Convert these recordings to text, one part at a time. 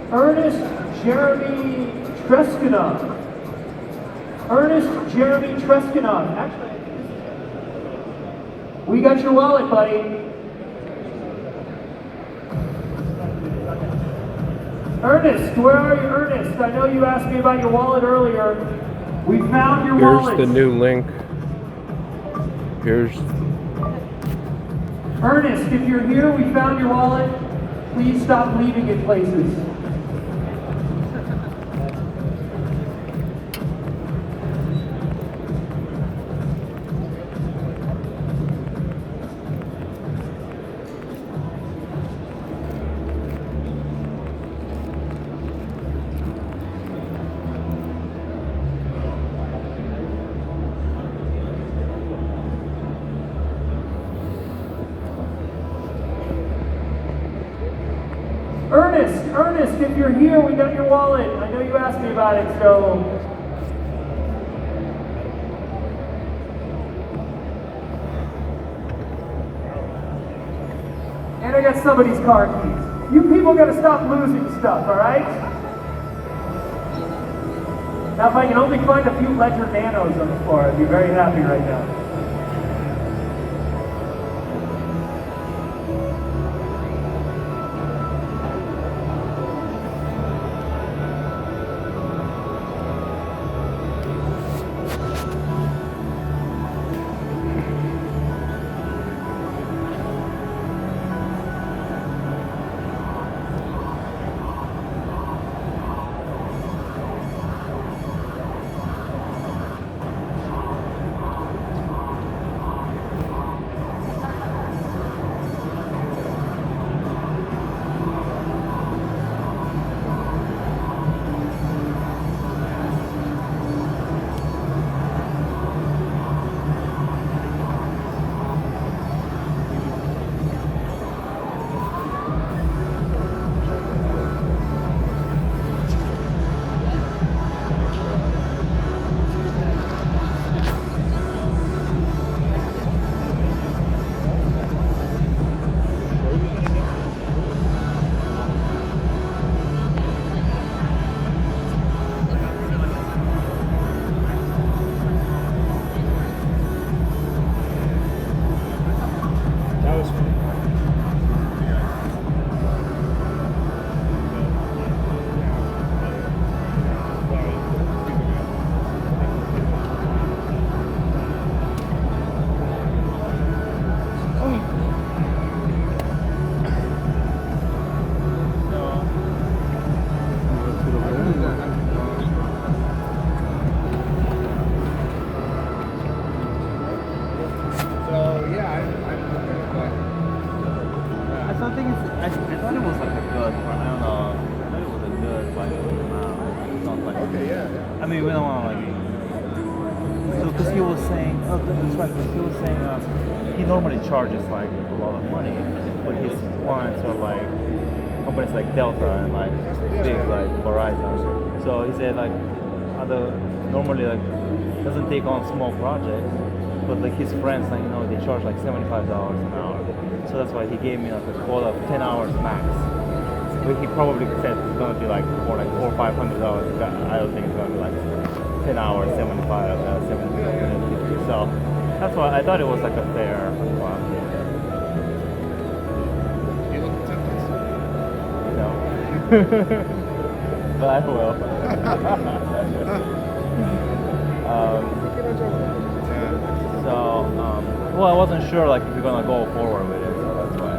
Ernest Jeremy Treskinov. Ernest Jeremy Treskinov. Actually, we got your wallet, buddy. Ernest, where are you, Ernest? I know you asked me about your wallet earlier. We found your wallet. Here's the new link. Here's... Ernest, if you're here, we found your wallet. Please stop leaving it places. Ernest, if you're here, we got your wallet. I know you asked me about it, so... And I got somebody's car keys. You people gotta stop losing stuff, alright? Now if I can only find a few Ledger Nanos on the floor, I'd be very happy right now. Charges like a lot of money, but his clients are like companies like Delta and like big like Verizon. So he said like normally like doesn't take on small projects, but like his friends like they charge like $75 an hour. So that's why he gave me like a quota of 10 hours max. But he probably said it's gonna be like more like $400 or $500. I don't think it's gonna be like 10 hours, 75, 70. So that's why I thought it was like a fair one. You look at templates? No. But I will. Well, I wasn't sure like if you're gonna go forward with it, so that's why.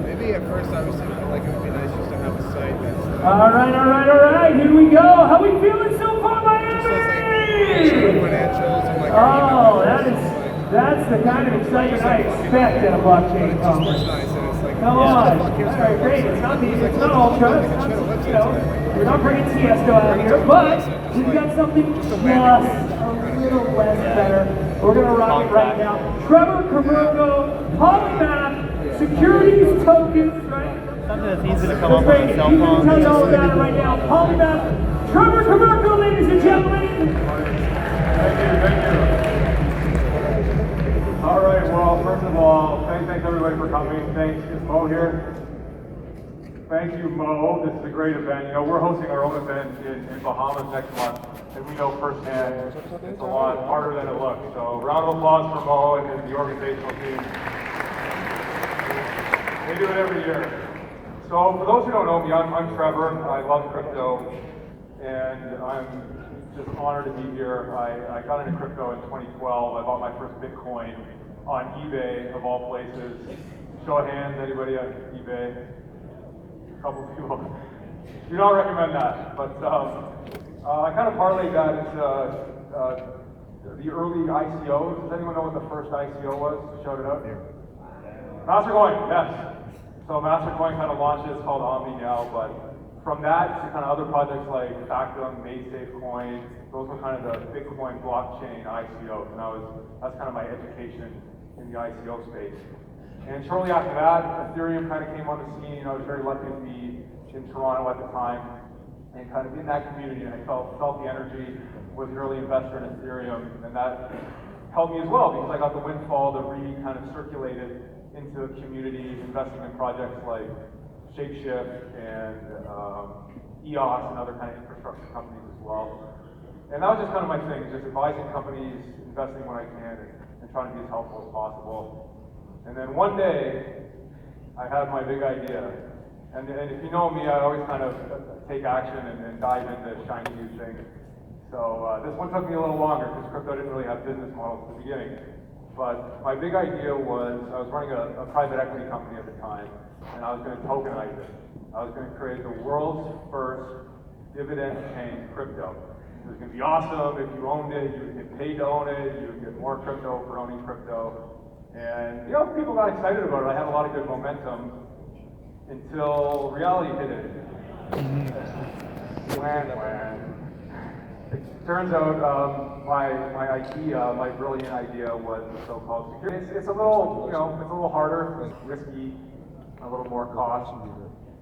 Maybe at first I was thinking like it would be nice just to have a site that's... All right, here we go. How we feeling so far, Miami? Just says like financials and like that's the kind of excitement I expect at a blockchain conference. Nice, and it's like, Come on. All right, great. It's not Ultra. We're not bringing Tiesto out here, but we've got something just a little less better. We're going to rock it right now. Trevor Camergo, Polymath, securities tokens, right? Something that's easy to come up with a cell phone. He's going to tell you all about it right now. Polymath, Trevor Camergo, ladies and gentlemen. Thank you. All right, we're all first of all, thanks everybody for coming. Thanks, is Mo here? Thank you, Mo. This is a great event. You know, we're hosting our own event in Bahamas next month, and we know firsthand it's a lot harder than it looks. So, round of applause for Mo and the organizational team. They do it every year. So, for those who don't know me, I'm Trevor. I love crypto, and I'm just honored to be here. I got into crypto in 2012. I bought my first Bitcoin on eBay, of all places. Show of hands, anybody on eBay? A couple of people. Do not recommend that, but I kind of parlayed that into the early ICOs. Does anyone know what the first ICO was? Shout it out. Mastercoin, yes. So Mastercoin kind of launched, it's called Omni now, but from that to kind of other projects like Factum, MadeSafeCoin, those were kind of the Bitcoin blockchain ICOs, and that's kind of my education in the ICO space. And shortly after that, Ethereum kind of came on the scene. I was very lucky to be in Toronto at the time, and kind of in that community, and I felt the energy, was an early investor in Ethereum, and that helped me as well, because I got the windfall to kind of circulate it into the community, investing in projects like Shapeshift and EOS and other kind of infrastructure companies as well. And that was just kind of my thing, just advising companies, investing when I can, and trying to be as helpful as possible. And then one day, I had my big idea. And if you know me, I always kind of take action and dive into shiny new things. So this one took me a little longer because crypto didn't really have business models at the beginning. But my big idea was, I was running a private equity company at the time, and I was going to tokenize it. I was going to create the world's first dividend-paying crypto. It was going to be awesome. If you owned it, you would get paid to own it, you would get more crypto for owning crypto. And, you know, people got excited about it. I had a lot of good momentum until reality hit it. It turns out my idea, my brilliant idea was the so-called security. It's a little, you know, it's a little harder, it's risky, a little more cost.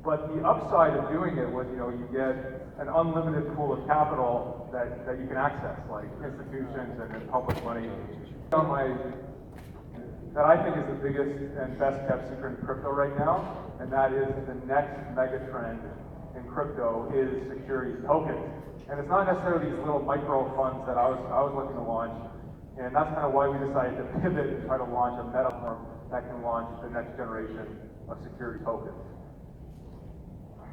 But the upside of doing it was, you know, you get an unlimited pool of capital that you can access, like institutions and public money. That I think is the biggest and best kept secret in crypto right now, and that is the next mega trend in crypto is securities tokens. And it's not necessarily these little micro funds that I was looking to launch, and that's kind of why we decided to pivot and try to launch a platform that can launch the next generation of security tokens.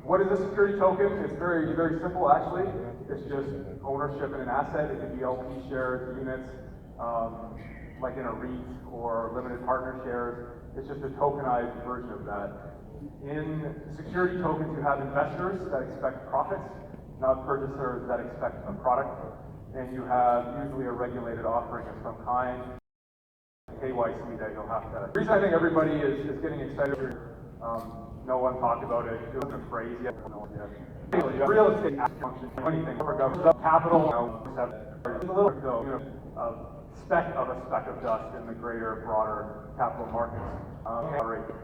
What is a security token? It's very, very simple actually. It's just ownership in an asset. It can be LP shares, units, like in a REIT or limited partner shares. It's just a tokenized version of that. In security tokens, you have investors that expect profits, not purchasers that expect a product. And you have usually a regulated offering of some kind, KYC that you'll have to. The reason I think everybody is getting excited, no one talked about it, it wasn't a phrase yet. Real estate function, anything for government, capital, it's a little, speck of dust in the greater, broader capital markets.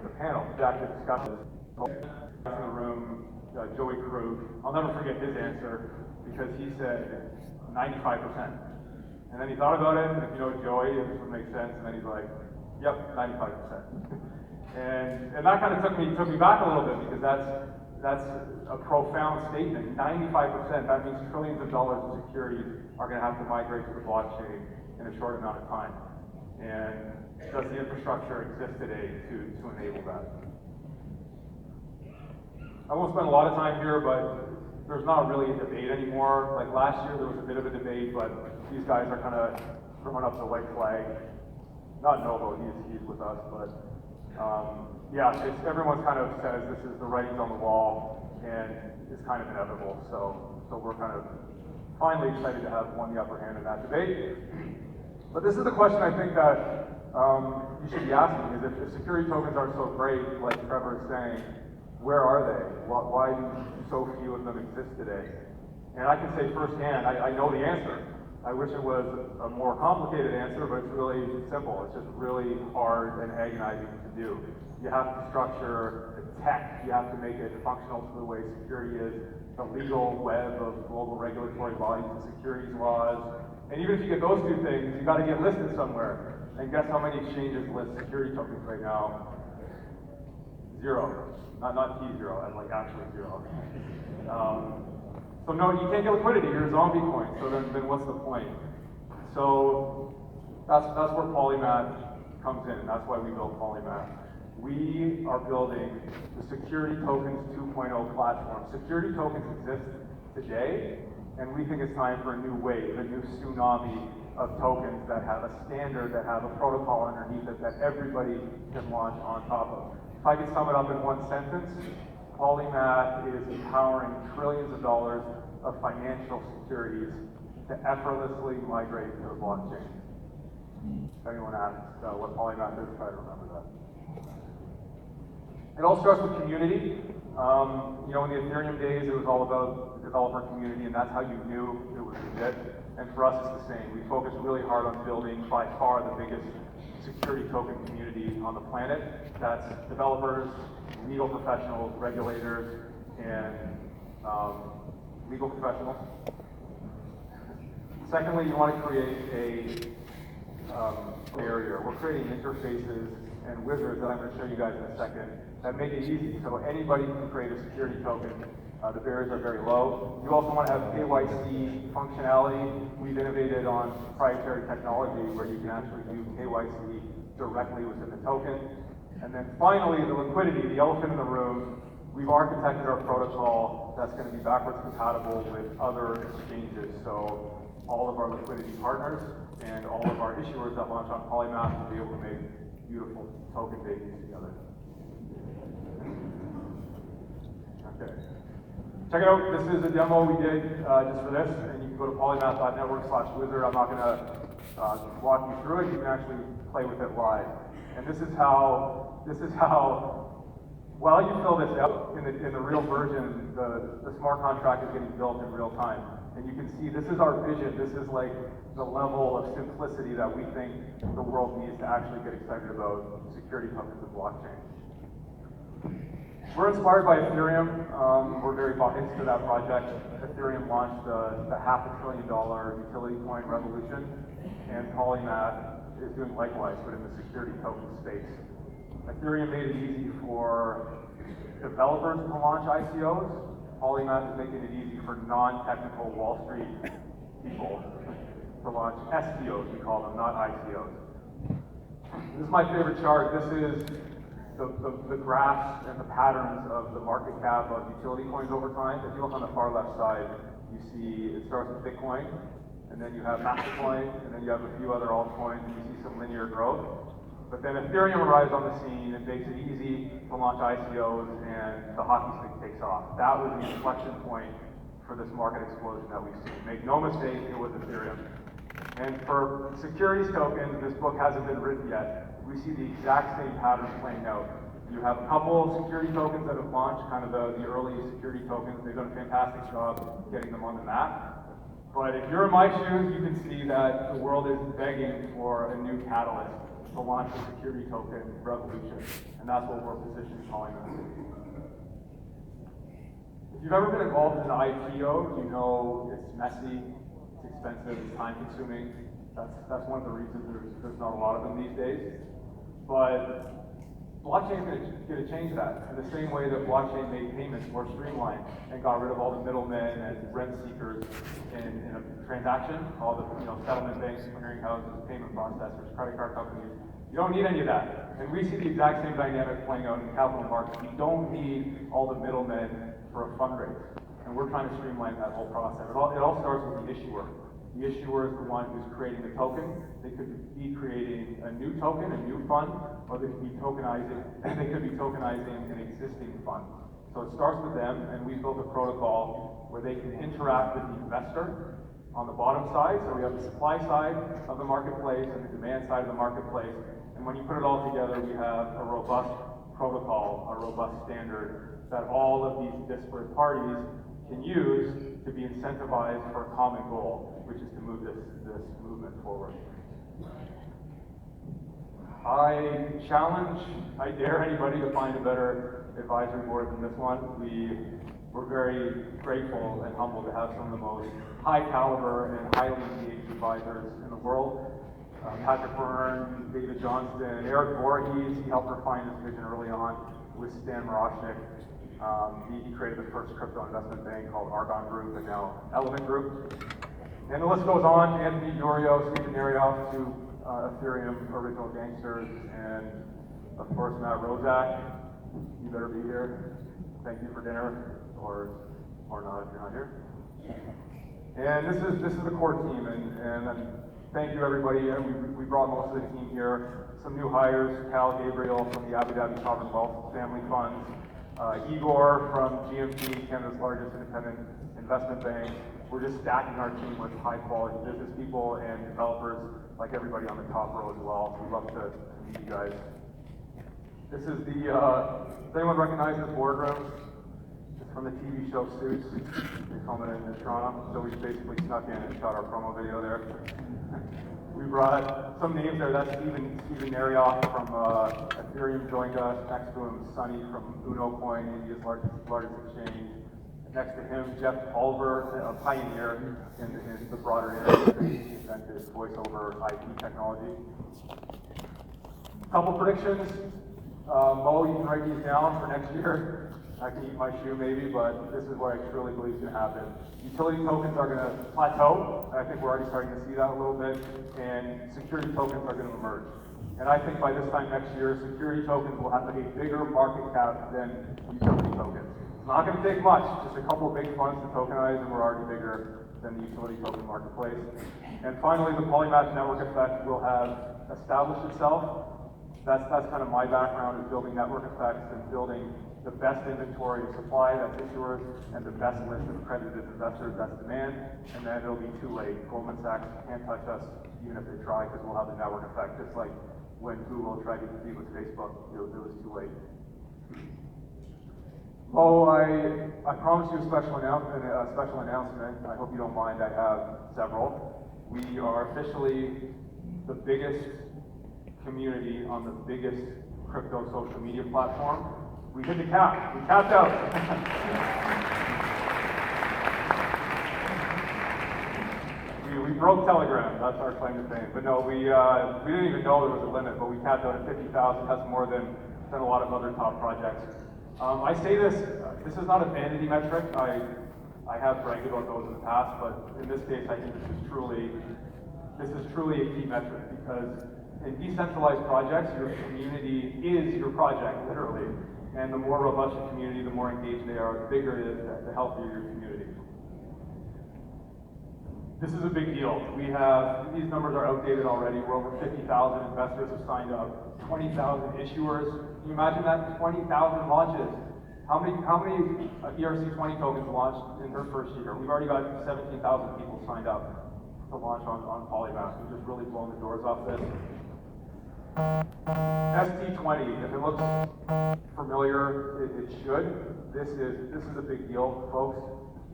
The panel, active discussions in the room, Joey Krug. I'll never forget his answer because he said 95%. And then he thought about it, and if you know Joey, this would make sense, and then he's like, yep, 95%. and that kind of took me back a little bit because that's a profound statement. 95%, that means trillions of dollars of securities are going to have to migrate to the blockchain in a short amount of time. And does the infrastructure exist today to enable that? I won't spend a lot of time here, but there's not really a debate anymore. Like last year, there was a bit of a debate, but these guys are kind of throwing up the white flag. Not Novo, he's with us, but yeah, everyone kind of says this is the writing's on the wall, and it's kind of inevitable. So we're kind of finally excited to have won the upper hand in that debate. But this is the question I think that you should be asking, is if security tokens are so great, like Trevor is saying, where are they? Why do so few of them exist today? And I can say firsthand, I know the answer. I wish it was a more complicated answer, but it's really simple. It's just really hard and agonizing to do. You have to structure the tech, you have to make it functional to the way security is, the legal web of global regulatory bodies and securities laws. And even if you get those two things, you got to get listed somewhere. And guess how many exchanges list security tokens right now? 0. Not T0, as like actually 0. So no, you can't get liquidity. You're a zombie coin. So then what's the point? So that's where Polymath comes in. That's why we built Polymath. We are building the Security Tokens 2.0 platform. Security tokens exist today, and we think it's time for a new wave, a new tsunami of tokens that have a standard, that have a protocol underneath it that everybody can launch on top of. If I could sum it up in one sentence, Polymath is empowering trillions of dollars of financial securities to effortlessly migrate to the blockchain. If anyone asks what Polymath is, try to remember that. It all starts with community. You know, in the Ethereum days, it was all about the developer community, and that's how you knew it was legit. And for us, it's the same. We focus really hard on building by far the biggest security token community on the planet. That's developers, legal professionals, regulators, and legal professionals. Secondly, you want to create a barrier. We're creating interfaces and wizards that I'm going to show you guys in a second that make it easy. So anybody can create a security token. The barriers are very low. You also want to have KYC functionality. We've innovated on proprietary technology where you can actually do KYC directly within the token. And then finally, the liquidity, the elephant in the room. We've architected our protocol that's going to be backwards compatible with other exchanges. So all of our liquidity partners and all of our issuers that launch on Polymath will be able to make beautiful token babies together. Okay. Check it out. This is a demo we did just for this, and you can go to polymath.network/wizard. I'm not going to walk you through it. You can actually play with it live. And this is how while you fill this out in the real version, the smart contract is getting built in real time. And you can see this is our vision. This is like the level of simplicity that we think the world needs to actually get excited about security tokens and blockchain. We're inspired by Ethereum. We're very bought into that project. Ethereum launched the $500 billion utility coin revolution, and Polymath is doing likewise, but in the security token space. Ethereum made it easy for developers to launch ICOs. Polymath is making it easy for non-technical Wall Street people to launch STOs, we call them, not ICOs. This is my favorite chart. This is the graphs and the patterns of the market cap of utility coins over time. If you look on the far left side, you see it starts with Bitcoin, and then you have Mastercoin, and then you have a few other altcoins, and you see some linear growth. But then Ethereum arrives on the scene and makes it easy to launch ICOs, and the hockey stick takes off. That was the inflection point for this market explosion that we've seen. Make no mistake, it was Ethereum. And for securities tokens, this book hasn't been written yet. We see the exact same patterns playing out. You have a couple of security tokens that have launched, kind of the early security tokens. They've done a fantastic job getting them on the map. But if you're in my shoes, you can see that the world is begging for a new catalyst to launch the security token revolution. And that's what we're positioning Polymath. If you've ever been involved in an IPO, you know it's messy, it's expensive, it's time consuming. That's one of the reasons there's not a lot of them these days. But blockchain is going to change that in the same way that blockchain made payments more streamlined and got rid of all the middlemen and rent seekers in a transaction, all the settlement banks, clearing houses, payment processors, credit card companies. You don't need any of that. And we see the exact same dynamic playing out in the capital markets. You don't need all the middlemen for a fundraise. And we're trying to streamline that whole process. It all starts with the issuer. The issuer is the one who's creating the token. They could be creating a new token, a new fund, or they could be tokenizing an existing fund. So it starts with them, and we've built a protocol where they can interact with the investor on the bottom side. So we have the supply side of the marketplace and the demand side of the marketplace. And when you put it all together, we have a robust protocol, a robust standard that all of these disparate parties can use to be incentivized for a common goal, which is to move this movement forward. I dare anybody to find a better advisory board than this one. We're very grateful and humbled to have some of the most high caliber and highly engaged advisors in the world. Patrick Byrne, David Johnston, Eric Voorhees, he helped refine this vision early on with Stan Moroznik. He created the first crypto investment bank called Argon Group and now Element Group. And the list goes on, Anthony Durio, Stephen Narioff, two Ethereum original gangsters, and of course Matt Rozak. You better be here. Thank you for dinner, or not if you're not here. And this is the core team, and thank you everybody. We brought most of the team here. Some new hires, Cal Gabriel from the Abu Dhabi Sovereign Wealth Family Funds, Igor from GMP, Canada's largest independent investment bank. We're just stacking our team with high quality business people and developers, like everybody on the top row as well. So we'd love to meet you guys. This is does anyone recognize this boardroom? It's from the TV show Suits. They film it in Toronto. So we basically snuck in and shot our promo video there. We brought some names there. That's Stephen Narioff from Ethereum joined us. Next to him, Sunny from Uno Coin, India's largest exchange. Next to him, Jeff Pulver, a pioneer in the broader industry. He invented voice-over IP technology. Couple predictions. Mo, you can write these down for next year. I can eat my shoe maybe, but this is what I truly believe is going to happen. Utility tokens are going to plateau. I think we're already starting to see that a little bit. And security tokens are going to emerge. And I think by this time next year, security tokens will have a bigger market cap than utility tokens. It's not going to take much, just a couple of big funds to tokenize, and we're already bigger than the utility token marketplace. And finally, the polymatch network effect will have established itself. That's kind of my background, is building network effects and building the best inventory of supply, that's issuers, and the best list of accredited investors, that's demand, and then it'll be too late. Goldman Sachs can't touch us, even if they try, because we'll have the network effect, just like when Google tried to compete with Facebook, it was too late. Oh, I promised you a special announcement. I hope you don't mind, I have several. We are officially the biggest community on the biggest crypto social media platform. We hit the cap. We capped out. we broke Telegram. That's our claim to fame. But no, we didn't even know there was a limit. But we capped out at 50,000. That's more than a lot of other top projects. I say this. This is not a vanity metric. I have bragged about those in the past, but in this case, I think this is truly a key metric, because in decentralized projects, your community is your project, literally. And the more robust your community, the more engaged they are, the bigger it is, the healthier your community. This is a big deal. These numbers are outdated already. We're over 50,000 investors have signed up, 20,000 issuers. Can you imagine that? 20,000 launches. How many ERC20 tokens launched in her first year? We've already got 17,000 people signed up to launch on Polymath. We've just really blown the doors off this. ST20, if it looks familiar, it should. This is a big deal, folks.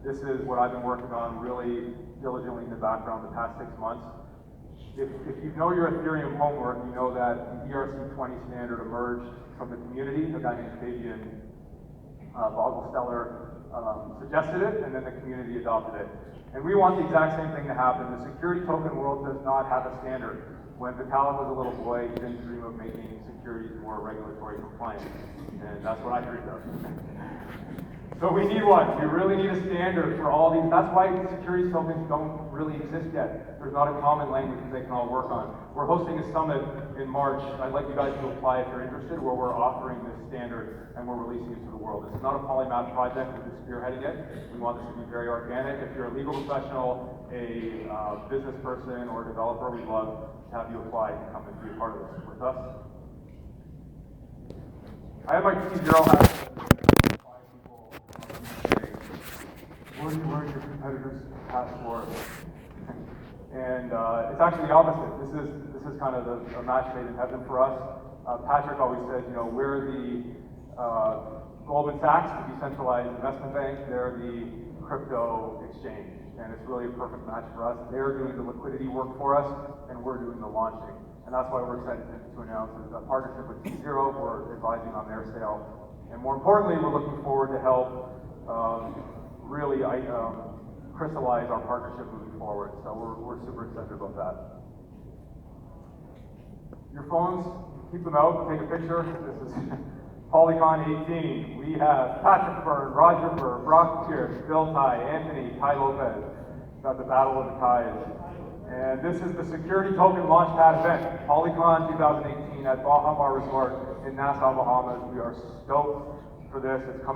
This is what I've been working on really diligently in the background the past 6 months. If you know your Ethereum homework, you know that the ERC20 standard emerged from the community. A guy named Fabian Vogelsteller suggested it, and then the community adopted it. And we want the exact same thing to happen. The security token world does not have a standard. When Vitaly was a little boy, he didn't dream of making securities more regulatory compliant. And that's what I dreamed of. So we need one. We really need a standard for all these. That's why securities tokens don't really exist yet. There's not a common language that they can all work on. We're hosting a summit in March. I'd like you guys to apply if you're interested, where we're offering this standard and we're releasing it to the world. This is not a polymath project. We're just spearheading it. We want this to be very organic. If you're a legal professional, a business person, or a developer, we'd love to have you apply and come and be a part of this with us. I have my T0 hat. Where's your competitor's passport? And it's actually the opposite. This is kind of a match made in heaven for us. Patrick always said, we're the Goldman Sachs, the decentralized investment bank. They're the crypto exchange, and it's really a perfect match for us. They're doing the liquidity work for us, and we're doing the launching. And that's why we're excited to announce a partnership with T0. We're advising on their sale, and more importantly, we're looking forward to help really crystallize our partnership moving forward. So we're super excited about that. your phones, keep them out, take a picture. This is Polygon 18. We have Patrick Byrne, Roger Burr, Brock Pierce, Bill Ty, Anthony, Ty Lopez. Got the Battle of the Ties. And this is the Security Token Launchpad event, Polygon 2018 at Baha Mar Resort in Nassau, Bahamas. We are stoked for this. It's coming